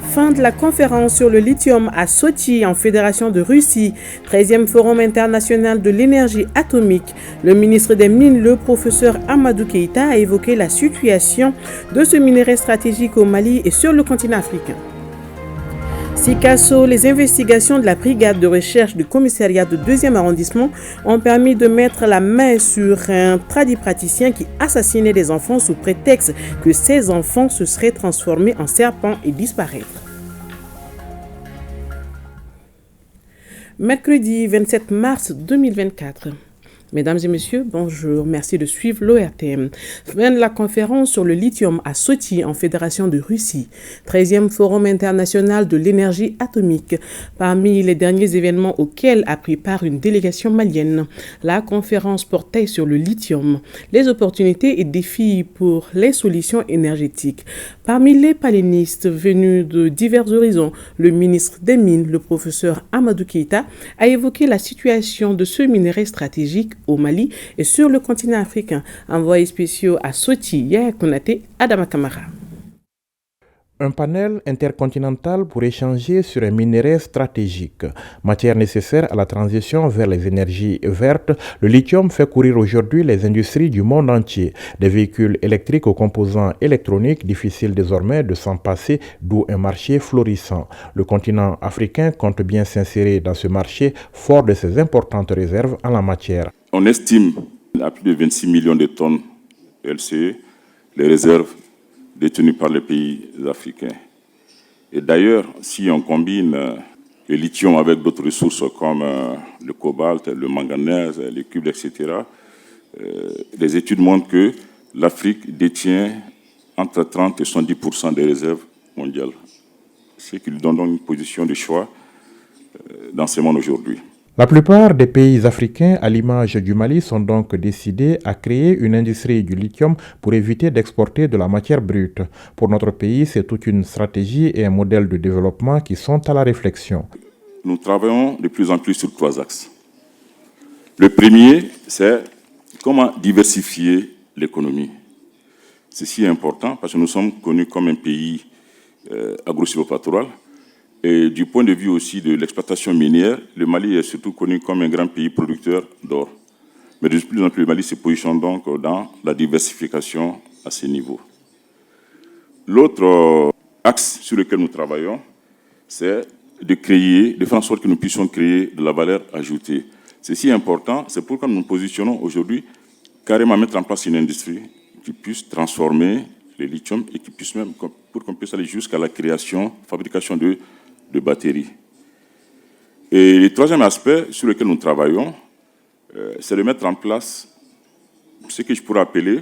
Fin de la conférence sur le lithium à Sotchi en Fédération de Russie, 13e Forum international de l'énergie atomique. Le ministre des Mines, le professeur Amadou Keïta, a évoqué la situation de ce minerai stratégique au Mali et sur le continent africain. Sikasso, les investigations de la brigade de recherche du commissariat de 2e arrondissement ont permis de mettre la main sur un tradipraticien qui assassinait des enfants sous prétexte que ces enfants se seraient transformés en serpents et disparaître. Mercredi 27 mars 2024. Mesdames et messieurs, bonjour, merci de suivre l'ORTM. Fin de la conférence sur le lithium à Sotchi en Fédération de Russie, 13e Forum international de l'énergie atomique. Parmi les derniers événements auxquels a pris part une délégation malienne, la conférence portait sur le lithium, les opportunités et défis pour les solutions énergétiques. Parmi les panélistes venus de divers horizons, le ministre des Mines, le professeur Amadou Keïta, a évoqué la situation de ce minerai stratégique au Mali et sur le continent africain. Envoyé spéciaux à Sotchi, Yaya Konaté, Adama Kamara. Un panel intercontinental pour échanger sur un minerai stratégique. Matière nécessaire à la transition vers les énergies vertes, le lithium fait courir aujourd'hui les industries du monde entier. Des véhicules électriques aux composants électroniques, difficile désormais de s'en passer, d'où un marché florissant. Le continent africain compte bien s'insérer dans ce marché, fort de ses importantes réserves en la matière. On estime à plus de 26 millions de tonnes LCE les réserves détenues par les pays africains. Et d'ailleurs, si on combine le lithium avec d'autres ressources comme le cobalt, le manganèse, les cuivres, etc., les études montrent que l'Afrique détient entre 30 et 70% des réserves mondiales, ce qui lui donne donc une position de choix dans ce monde aujourd'hui. La plupart des pays africains, à l'image du Mali, sont donc décidés à créer une industrie du lithium pour éviter d'exporter de la matière brute. Pour notre pays, c'est toute une stratégie et un modèle de développement qui sont à la réflexion. Nous travaillons de plus en plus sur 3 axes. Le premier, c'est comment diversifier l'économie. Ceci est important parce que nous sommes connus comme un pays agro-silvopastorale. Et du point de vue aussi de l'exploitation minière, le Mali est surtout connu comme un grand pays producteur d'or. Mais de plus en plus, le Mali se positionne donc dans la diversification à ces niveaux. L'autre axe sur lequel nous travaillons, c'est de faire en sorte que nous puissions créer de la valeur ajoutée. Ceci est important, c'est pourquoi nous nous positionnons aujourd'hui carrément mettre en place une industrie qui puisse transformer le lithium et qui puisse même, pour qu'on puisse aller jusqu'à la création, fabrication de batteries. Et le troisième aspect sur lequel nous travaillons, c'est de mettre en place ce que je pourrais appeler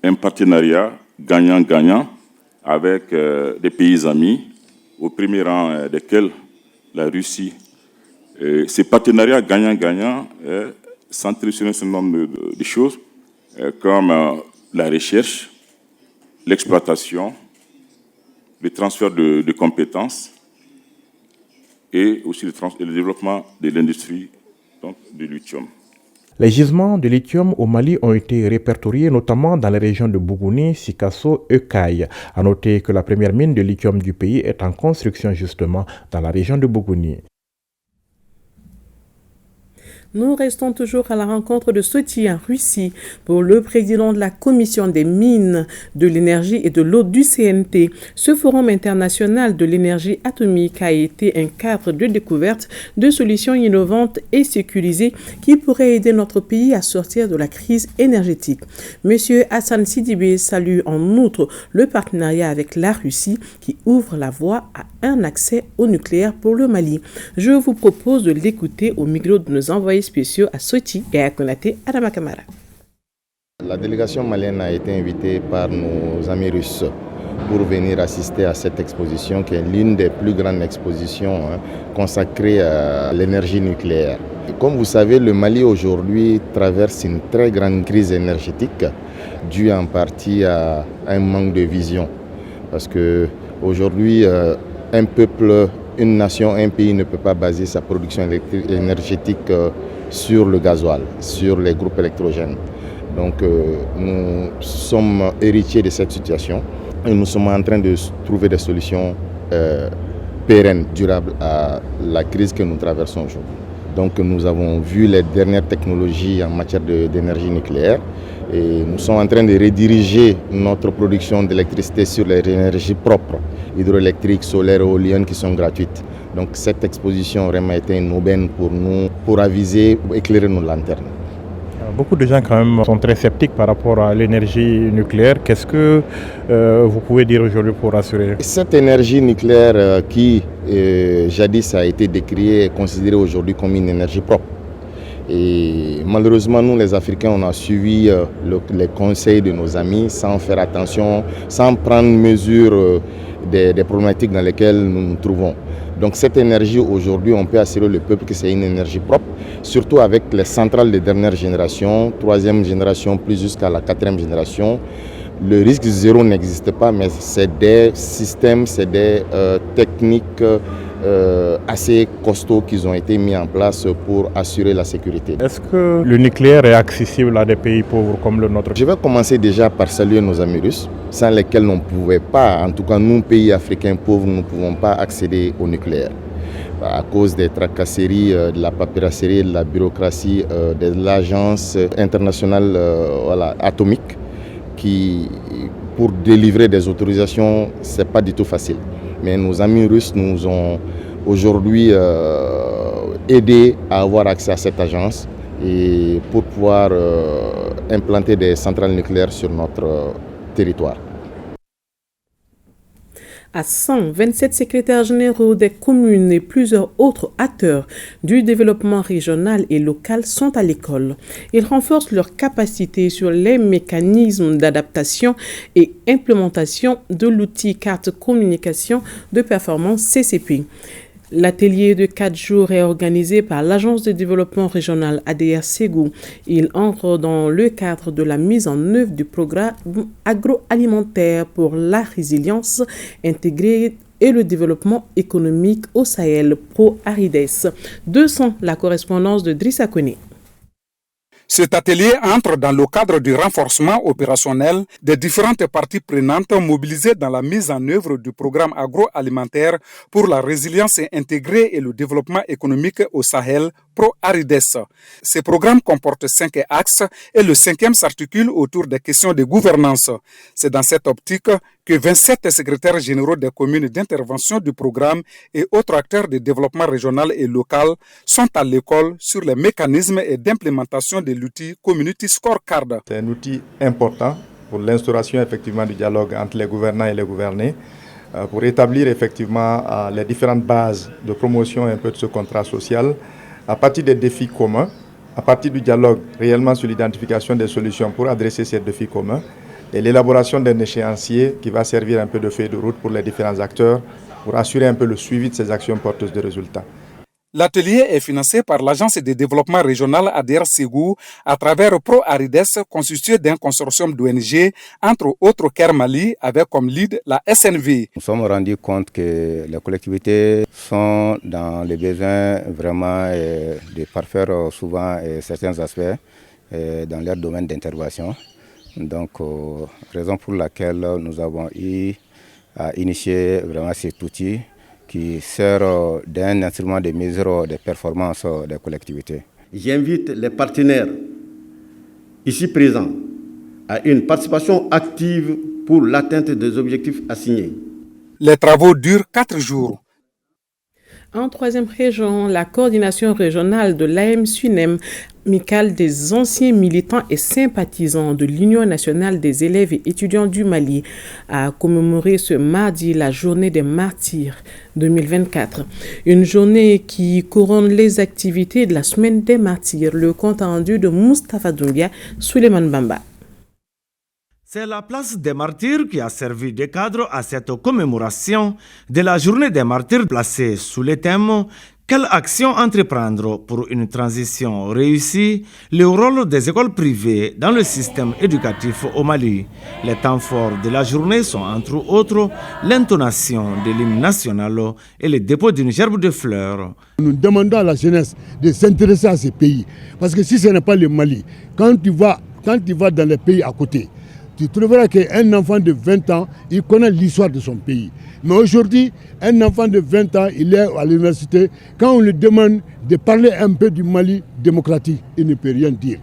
un partenariat gagnant-gagnant avec des pays amis, au premier rang desquels la Russie. Ces partenariats gagnant-gagnant centrés sur un certain nombre de choses, comme la recherche, l'exploitation, le transfert de compétences, et aussi le développement de l'industrie du lithium. Les gisements de lithium au Mali ont été répertoriés notamment dans les régions de Bougouni, Sikasso et Kaye. À noter que la première mine de lithium du pays est en construction justement dans la région de Bougouni. Nous restons toujours à la rencontre de Sotchi en Russie pour le président de la Commission des mines, de l'énergie et de l'eau du CNT. Ce forum international de l'énergie atomique a été un cadre de découverte de solutions innovantes et sécurisées qui pourraient aider notre pays à sortir de la crise énergétique. Monsieur Hassan Sidibé salue en outre le partenariat avec la Russie qui ouvre la voie à un accès au nucléaire pour le Mali. Je vous propose de l'écouter au micro de nos envoyés spéciaux à Sotchi et à Konaté, Adama Kamara. La délégation malienne a été invitée par nos amis russes pour venir assister à cette exposition qui est l'une des plus grandes expositions consacrées à l'énergie nucléaire. Comme vous savez, le Mali aujourd'hui traverse une très grande crise énergétique due en partie à un manque de vision. Parce qu'aujourd'hui, un peuple, une nation, un pays ne peut pas baser sa production énergétique sur le gasoil, sur les groupes électrogènes. Donc nous sommes héritiers de cette situation et nous sommes en train de trouver des solutions pérenne, durable à la crise que nous traversons aujourd'hui. Donc nous avons vu les dernières technologies en matière d'énergie nucléaire et nous sommes en train de rediriger notre production d'électricité sur les énergies propres, hydroélectriques, solaires, éoliennes qui sont gratuites. Donc cette exposition a vraiment été une aubaine pour nous, pour aviser, éclairer nos lanternes. Beaucoup de gens quand même sont très sceptiques par rapport à l'énergie nucléaire. Qu'est-ce que vous pouvez dire aujourd'hui pour rassurer? Cette énergie nucléaire qui jadis a été décriée est considérée aujourd'hui comme une énergie propre. Et malheureusement, nous les Africains, on a suivi les conseils de nos amis sans faire attention, sans prendre mesure des problématiques dans lesquelles nous nous trouvons. Donc cette énergie aujourd'hui, on peut assurer le peuple que c'est une énergie propre, surtout avec les centrales de dernière génération, 3e génération, plus jusqu'à la 4e génération. Le risque zéro n'existe pas, mais c'est des systèmes, c'est des techniques assez costauds qui ont été mis en place pour assurer la sécurité. Est-ce que le nucléaire est accessible à des pays pauvres comme le nôtre? Je vais commencer déjà par saluer nos amis russes, sans lesquels on ne pouvait pas, en tout cas nous, pays africains pauvres, nous ne pouvons pas accéder au nucléaire. À cause des tracasseries, de la papyrasserie, de la bureaucratie, de l'agence internationale atomique, qui, pour délivrer des autorisations, ce n'est pas du tout facile. Mais nos amis russes nous ont aujourd'hui aidés à avoir accès à cette agence et pour pouvoir implanter des centrales nucléaires sur notre territoire. À 127 secrétaires généraux des communes et plusieurs autres acteurs du développement régional et local sont à l'école. Ils renforcent leurs capacités sur les mécanismes d'adaptation et implémentation de l'outil carte communication de performance CCP. L'atelier de 4 jours est organisé par l'Agence de développement régional ADR Ségou. Il entre dans le cadre de la mise en œuvre du programme agroalimentaire pour la résilience intégrée et le développement économique au Sahel, Pro-Arides. 200, la correspondance de Drissa Koné. Cet atelier entre dans le cadre du renforcement opérationnel des différentes parties prenantes mobilisées dans la mise en œuvre du programme agroalimentaire pour la résilience intégrée et le développement économique au Sahel, Pro-Arides. Ce programme comporte 5 axes et le 5e s'articule autour des questions de gouvernance. C'est dans cette optique que 27 secrétaires généraux des communes d'intervention du programme et autres acteurs de développement régional et local sont à l'école sur les mécanismes et d'implémentation de l'outil Community Scorecard. C'est un outil important pour l'instauration effectivement du dialogue entre les gouvernants et les gouvernés, pour établir effectivement les différentes bases de promotion un peu de ce contrat social à partir des défis communs, à partir du dialogue réellement sur l'identification des solutions pour adresser ces défis communs et l'élaboration d'un échéancier qui va servir un peu de feuille de route pour les différents acteurs pour assurer un peu le suivi de ces actions porteuses de résultats. L'atelier est financé par l'Agence de développement régional ADR Ségou à travers Pro-Arides constitué d'un consortium d'ONG, entre autres Care Mali, avec comme lead la SNV. Nous sommes rendus compte que les collectivités sont dans les besoins vraiment de parfaire souvent certains aspects dans leur domaine d'intervention. Donc, raison pour laquelle nous avons eu à initier vraiment cet outil qui sert d'un instrument de mesure des performances des collectivités. J'invite les partenaires ici présents à une participation active pour l'atteinte des objectifs assignés. Les travaux durent 4 jours. En 3e région, la coordination régionale de l'AM-SUNEM, amicale des anciens militants et sympathisants de l'Union nationale des élèves et étudiants du Mali, a commémoré ce mardi la journée des martyrs 2024. Une journée qui couronne les activités de la semaine des martyrs. Le compte rendu de Moustapha Doumbia, Souleymane Bamba. C'est la place des martyrs qui a servi de cadre à cette commémoration de la journée des martyrs placée sous le thème « Quelle action entreprendre pour une transition réussie ? Le rôle des écoles privées dans le système éducatif au Mali ». Les temps forts de la journée sont entre autres l'intonation de l'hymne national et le dépôt d'une gerbe de fleurs. Nous demandons à la jeunesse de s'intéresser à ces pays. Parce que si ce n'est pas le Mali, quand tu vas dans les pays à côté, tu trouveras qu'un enfant de 20 ans, il connaît l'histoire de son pays. Mais aujourd'hui, un enfant de 20 ans, il est à l'université. Quand on lui demande de parler un peu du Mali démocratique, il ne peut rien dire.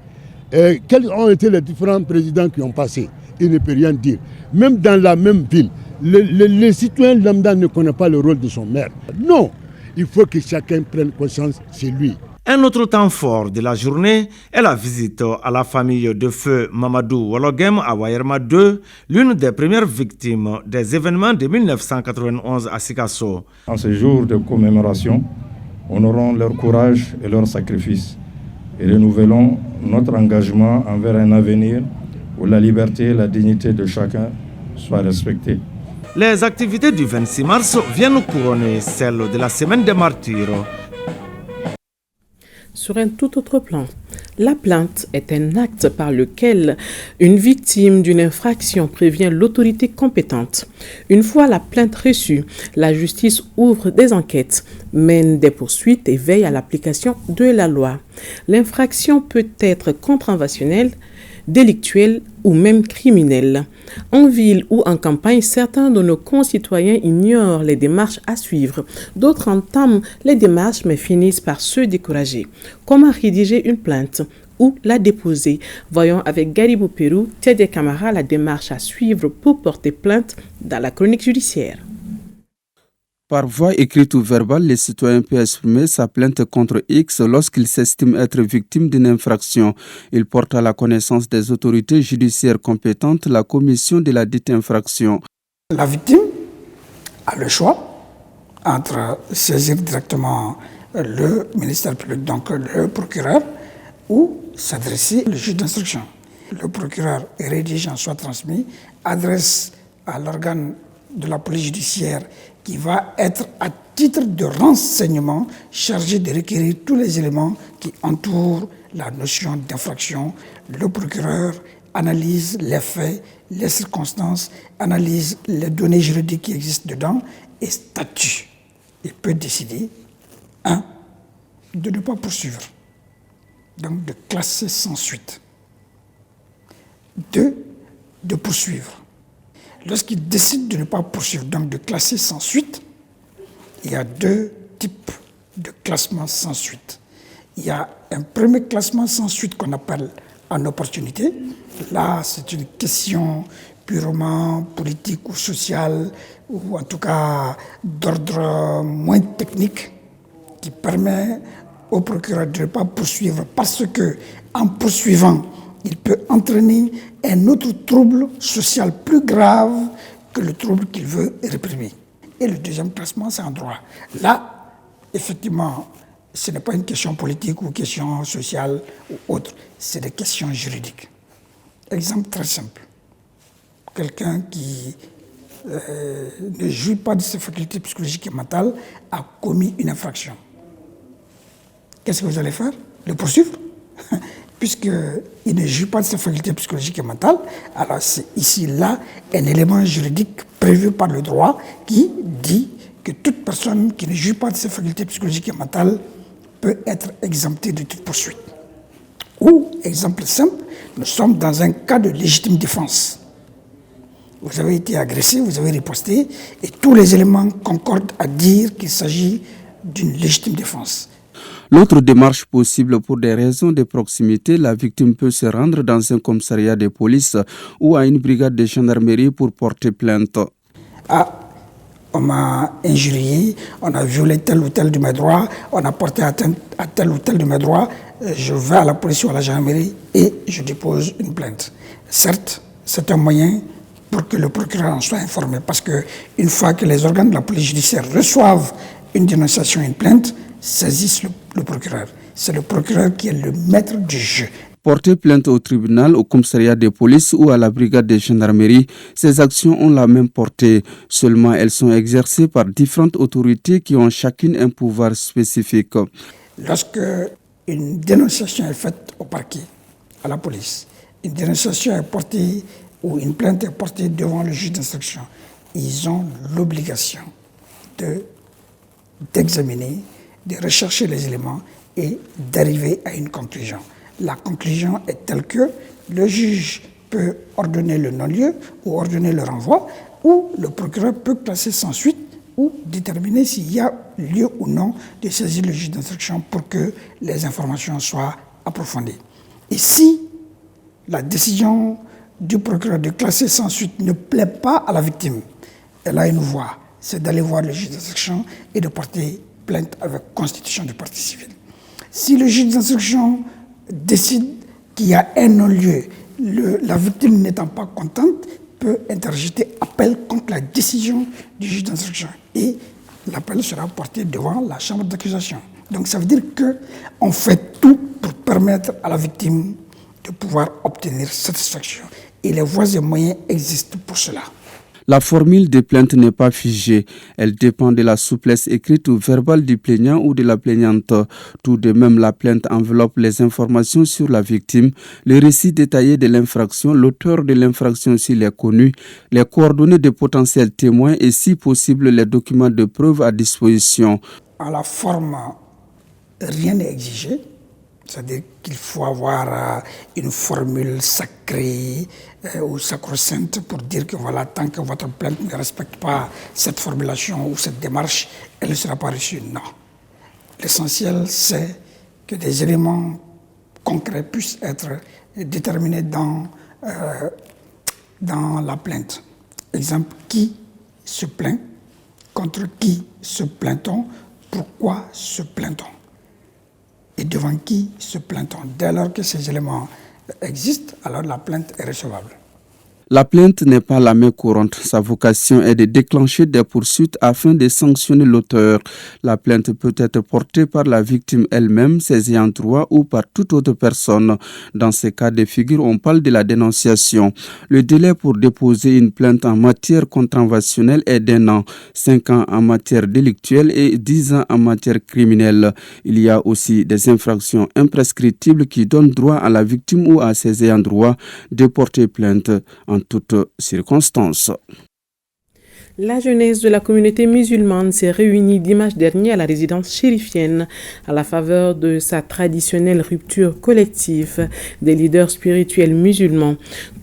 Quels ont été les différents présidents qui ont passé? Il ne peut rien dire. Même dans la même ville, les citoyens lambda ne connaissent pas le rôle de son maire. Non, il faut que chacun prenne conscience, c'est lui. Un autre temps fort de la journée est la visite à la famille de feu Mamadou Wologem à Wayerma 2, l'une des premières victimes des événements de 1991 à Sikasso. En ce jour de commémoration, honorons leur courage et leur sacrifice et renouvelons notre engagement envers un avenir où la liberté et la dignité de chacun soient respectées. Les activités du 26 mars viennent couronner celles de la Semaine des Martyrs. Sur un tout autre plan, la plainte est un acte par lequel une victime d'une infraction prévient l'autorité compétente. Une fois la plainte reçue, la justice ouvre des enquêtes, mène des poursuites et veille à l'application de la loi. L'infraction peut être contraventionnelle, délictuelle ou même criminelle. En ville ou en campagne, certains de nos concitoyens ignorent les démarches à suivre. D'autres entament les démarches mais finissent par se décourager. Comment rédiger une plainte ou la déposer? Voyons avec Garibou Pérou, Tedé Camara, la démarche à suivre pour porter plainte dans la chronique judiciaire. Par voie écrite ou verbale, le citoyen peut exprimer sa plainte contre X lorsqu'il s'estime être victime d'une infraction. Il porte à la connaissance des autorités judiciaires compétentes la commission de la dite infraction. La victime a le choix entre saisir directement le ministère public, donc le procureur, ou s'adresser au juge d'instruction. Le procureur rédige, soit transmis, adresse à l'organe de la police judiciaire qui va être à titre de renseignement chargé de requérir tous les éléments qui entourent la notion d'infraction. Le procureur analyse les faits, les circonstances, analyse les données juridiques qui existent dedans et statue. Il peut décider, 1, de ne pas poursuivre, donc de classer sans suite. 2, de poursuivre. Lorsqu'il décide de ne pas poursuivre, donc de classer sans suite, il y a 2 types de classement sans suite. Il y a un premier classement sans suite qu'on appelle en opportunité. Là, c'est une question purement politique ou sociale, ou en tout cas d'ordre moins technique, qui permet au procureur de ne pas poursuivre parce que, en poursuivant, il peut entraîner un autre trouble social plus grave que le trouble qu'il veut réprimer. Et le deuxième classement, c'est en droit. Là, effectivement, ce n'est pas une question politique ou question sociale ou autre, c'est des questions juridiques. Exemple très simple. Quelqu'un qui ne jouit pas de ses facultés psychologiques et mentales a commis une infraction. Qu'est-ce que vous allez faire? Le poursuivre? Puisqu'il ne joue pas de ses facultés psychologiques et mentales, alors c'est ici, là, un élément juridique prévu par le droit qui dit que toute personne qui ne joue pas de ses facultés psychologiques et mentales peut être exemptée de toute poursuite. Ou, exemple simple, nous sommes dans un cas de légitime défense. Vous avez été agressé, vous avez riposté, et tous les éléments concordent à dire qu'il s'agit d'une légitime défense. L'autre démarche possible pour des raisons de proximité, la victime peut se rendre dans un commissariat de police ou à une brigade de gendarmerie pour porter plainte. On m'a injurié, on a violé tel ou tel de mes droits, on a porté atteinte à tel ou tel de mes droits, je vais à la police ou à la gendarmerie et je dépose une plainte. Certes, c'est un moyen pour que le procureur en soit informé, parce qu'une fois que les organes de la police judiciaire reçoivent une dénonciation, une plainte, saisissent le procureur. C'est le procureur qui est le maître du jeu. Porter plainte au tribunal, au commissariat de police ou à la brigade de gendarmerie, ces actions ont la même portée. Seulement, elles sont exercées par différentes autorités qui ont chacune un pouvoir spécifique. Lorsque une dénonciation est faite au parquet, à la police, une dénonciation est portée ou une plainte est portée devant le juge d'instruction, ils ont l'obligation d'examiner, de rechercher les éléments et d'arriver à une conclusion. La conclusion est telle que le juge peut ordonner le non-lieu ou ordonner le renvoi, ou le procureur peut classer sans suite ou déterminer s'il y a lieu ou non de saisir le juge d'instruction pour que les informations soient approfondies. Et si la décision du procureur de classer sans suite ne plaît pas à la victime, elle a une voie, c'est d'aller voir le juge d'instruction et de porter plainte avec constitution de partie civile. Si le juge d'instruction décide qu'il y a un non-lieu, la victime n'étant pas contente, peut interjeter appel contre la décision du juge d'instruction et l'appel sera porté devant la chambre d'accusation. Donc ça veut dire qu'on fait tout pour permettre à la victime de pouvoir obtenir satisfaction. Et les voies et moyens existent pour cela. La formule de plainte n'est pas figée. Elle dépend de la souplesse écrite ou verbale du plaignant ou de la plaignante. Tout de même, la plainte enveloppe les informations sur la victime, le récit détaillé de l'infraction, l'auteur de l'infraction s'il est connu, les coordonnées de potentiels témoins et, si possible, les documents de preuve à disposition. À la forme, rien n'est exigé. C'est-à-dire qu'il faut avoir une formule sacrée ou sacro-sainte pour dire que voilà, tant que votre plainte ne respecte pas cette formulation ou cette démarche, elle ne sera pas reçue. Non. L'essentiel, c'est que des éléments concrets puissent être déterminés dans la plainte. Exemple, qui se plaint, contre qui se plaint-on, pourquoi se plaint-on et devant qui se plaint-on. Dès lors que ces éléments existent, alors la plainte est recevable. La plainte n'est pas la main courante. Sa vocation est de déclencher des poursuites afin de sanctionner l'auteur. La plainte peut être portée par la victime elle-même, ses ayants droit ou par toute autre personne. Dans ces cas de figure, on parle de la dénonciation. Le délai pour déposer une plainte en matière contraventionnelle est d'1 an, 5 ans en matière délictuelle et 10 ans en matière criminelle. Il y a aussi des infractions imprescriptibles qui donnent droit à la victime ou à ses ayants droit de porter plainte en toutes circonstances. La jeunesse de la communauté musulmane s'est réunie dimanche dernier à la résidence chérifienne à la faveur de sa traditionnelle rupture collective des leaders spirituels musulmans.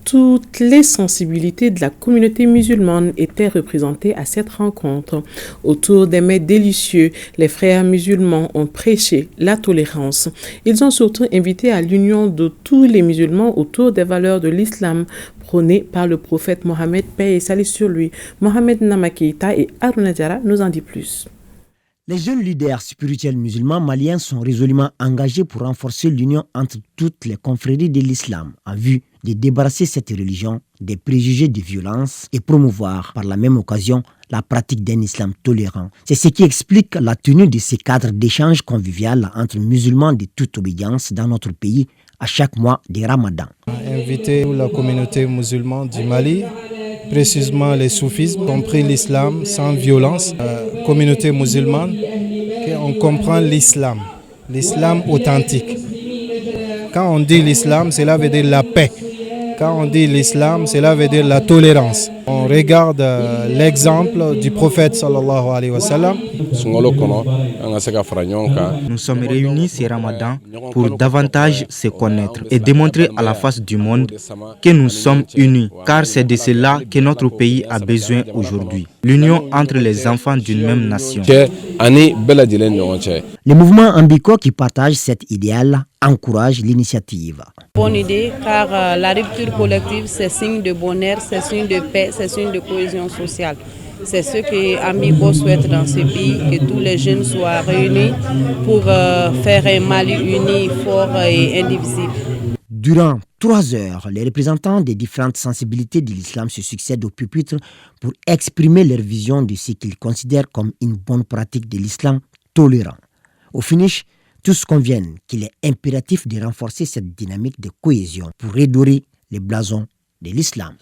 Toutes les sensibilités de la communauté musulmane étaient représentées à cette rencontre. Autour des mets délicieux, les frères musulmans ont prêché la tolérance. Ils ont surtout invité à l'union de tous les musulmans autour des valeurs de l'islam prônées par le prophète Mohammed, paix et salut sur lui. Mohamed Namakeita et Aruna Diarra nous en disent plus. Les jeunes leaders spirituels musulmans maliens sont résolument engagés pour renforcer l'union entre toutes les confréries de l'islam en vue de débarrasser cette religion des préjugés de violence et promouvoir par la même occasion la pratique d'un islam tolérant. C'est ce qui explique la tenue de ces cadres d'échange convivial entre musulmans de toute obédience dans notre pays à chaque mois de Ramadan. Inviter la communauté musulmane du Mali, précisément les soufismes, compris l'islam sans violence, communauté musulmane, on comprend l'islam authentique. Quand on dit l'islam, cela veut dire la paix. Quand on dit l'islam, cela veut dire la tolérance. On regarde l'exemple du prophète sallallahu alayhi wa sallam. Nous sommes réunis ce Ramadan pour davantage se connaître et démontrer à la face du monde que nous sommes unis, car c'est de cela que notre pays a besoin aujourd'hui. L'union entre les enfants d'une même nation. Les mouvements ambicaux qui partagent cet idéal encouragent l'initiative. Bonne idée, car la rupture collective, c'est signe de bonheur, c'est signe de paix, c'est signe de cohésion sociale. C'est ce que Amigo souhaite dans ce pays, que tous les jeunes soient réunis pour faire un Mali uni, fort et indivisible. Durant 3 heures, les représentants des différentes sensibilités de l'islam se succèdent au pupitre pour exprimer leur vision de ce qu'ils considèrent comme une bonne pratique de l'islam tolérant. Au finish, tous conviennent qu'il est impératif de renforcer cette dynamique de cohésion pour redorer les blasons de l'islam.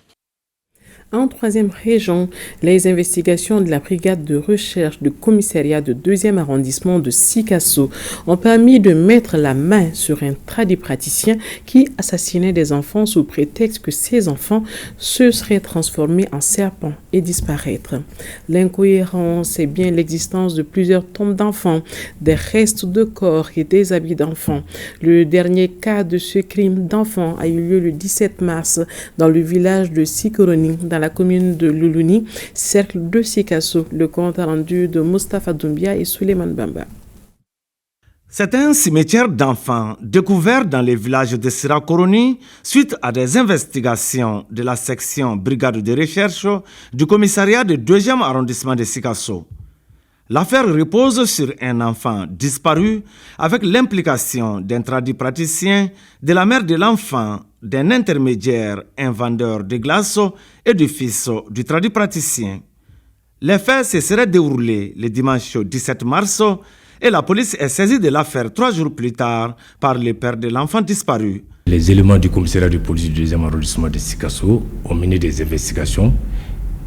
En troisième région, les investigations de la brigade de recherche du commissariat de 2e arrondissement de Sikasso ont permis de mettre la main sur un tradipraticien qui assassinait des enfants sous prétexte que ces enfants se seraient transformés en serpents et disparaître. L'incohérence est bien l'existence de plusieurs tombes d'enfants, des restes de corps et des habits d'enfants. Le dernier cas de ce crime d'enfant a eu lieu le 17 mars dans le village de Sikoroni, dans la commune de Loulouni, cercle de Sikasso. Le compte rendu de Mustafa Doumbia et Suleiman Bamba. C'est un cimetière d'enfants découvert dans les villages de Sirakoroni suite à des investigations de la section brigade de recherche du commissariat du 2e arrondissement de Sikasso. L'affaire repose sur un enfant disparu avec l'implication d'un tradipraticien, de la mère de l'enfant, d'un intermédiaire, un vendeur de glace et du fils du tradipraticien. Les faits se seraient déroulés le dimanche 17 mars et la police est saisie de l'affaire 3 jours plus tard par le père de l'enfant disparu. Les éléments du commissariat de police du 2e arrondissement de Sikasso ont mené des investigations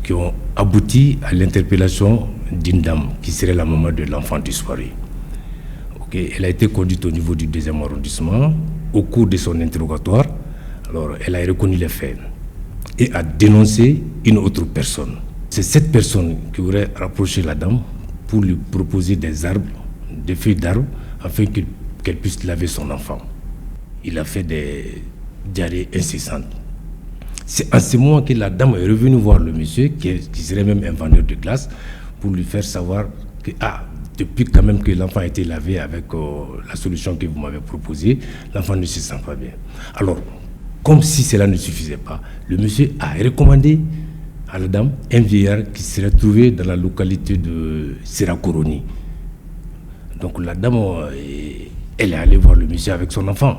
qui ont abouti à l'interpellation d'une dame qui serait la maman de l'enfant disparu. Elle a été conduite au niveau du 2e arrondissement. Au cours de son interrogatoire, alors, elle a reconnu les faits et a dénoncé une autre personne. C'est cette personne qui aurait rapproché la dame pour lui proposer des arbres, des feuilles d'arbres, afin qu'elle puisse laver son enfant. Il a fait des diarrhées incessantes. C'est à ce moment que la dame est revenue voir le monsieur, qui serait même un vendeur de glace, pour lui faire savoir que, depuis quand même que l'enfant a été lavé avec la solution que vous m'avez proposée, l'enfant ne se sent pas bien. Alors, comme si cela ne suffisait pas, le monsieur a recommandé à la dame un vieillard qui serait trouvé dans la localité de Sirakoroni. Donc la dame, elle est allée voir le monsieur avec son enfant,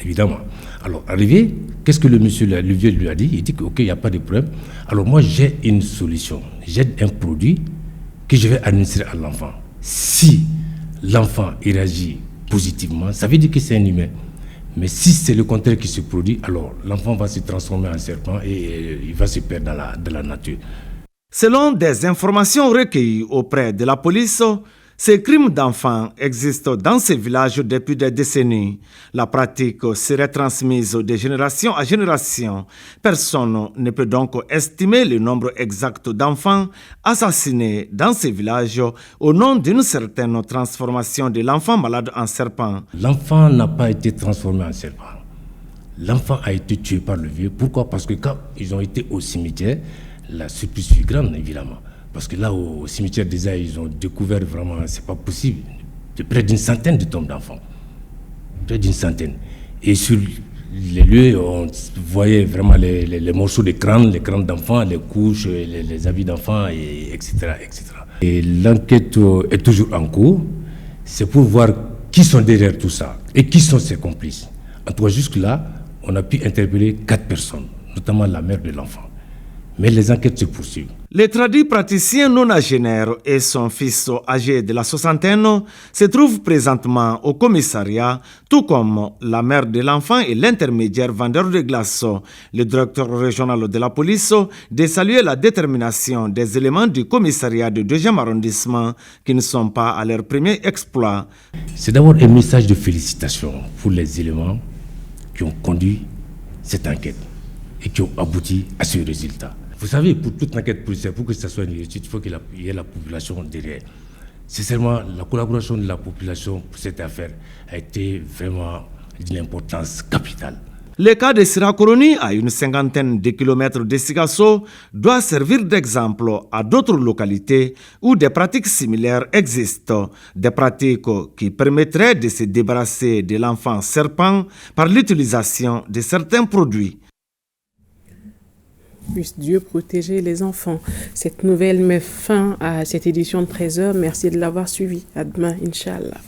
évidemment. Alors, arrivé, qu'est-ce que le vieux lui a dit? Il dit que, ok, il n'y a pas de problème. Alors moi, j'ai une solution. J'ai un produit que je vais administrer à l'enfant. Si l'enfant réagit positivement, ça veut dire que c'est un humain. Mais si c'est le contraire qui se produit, alors l'enfant va se transformer en serpent et il va se perdre dans la nature. Selon des informations recueillies auprès de la police, ces crimes d'enfants existent dans ces villages depuis des décennies. La pratique serait transmise de génération à génération. Personne ne peut donc estimer le nombre exact d'enfants assassinés dans ces villages au nom d'une certaine transformation de l'enfant malade en serpent. L'enfant n'a pas été transformé en serpent. L'enfant a été tué par le vieux. Pourquoi? Parce que quand ils ont été au cimetière, la surprise fut grande, évidemment. Parce que là, au cimetière des Aïs, ils ont découvert vraiment, c'est pas possible, de près d'une centaine de tombes d'enfants. Près d'une centaine. Et sur les lieux, on voyait vraiment les morceaux de crâne, les crânes d'enfants, les couches, les habits d'enfants, etc., etc. Et l'enquête est toujours en cours. C'est pour voir qui sont derrière tout ça et qui sont ses complices. En tout cas, jusque-là, on a pu interpeller 4 personnes, notamment la mère de l'enfant. Mais les enquêtes se poursuivent. Le tradipraticien nonagénaire et son fils âgé de la soixantaine se trouvent présentement au commissariat, tout comme la mère de l'enfant et l'intermédiaire vendeur de glace. Le directeur régional de la police de saluer la détermination des éléments du commissariat du 2e arrondissement qui ne sont pas à leur premier exploit. C'est d'abord un message de félicitations pour les éléments qui ont conduit cette enquête et qui ont abouti à ce résultat. Vous savez, pour toute enquête policière, pour que ça soit une réussite, il faut qu'il y ait la population derrière. Sincèrement, la collaboration de la population pour cette affaire a été vraiment d'une importance capitale. Le cas de Sirakoroni, à une 50aine de kilomètres de Sikasso, doit servir d'exemple à d'autres localités où des pratiques similaires existent. Des pratiques qui permettraient de se débarrasser de l'enfant serpent par l'utilisation de certains produits. Puisse Dieu protéger les enfants. Cette nouvelle met fin à cette édition de 13h. Merci de l'avoir suivi. À demain, Inch'Allah.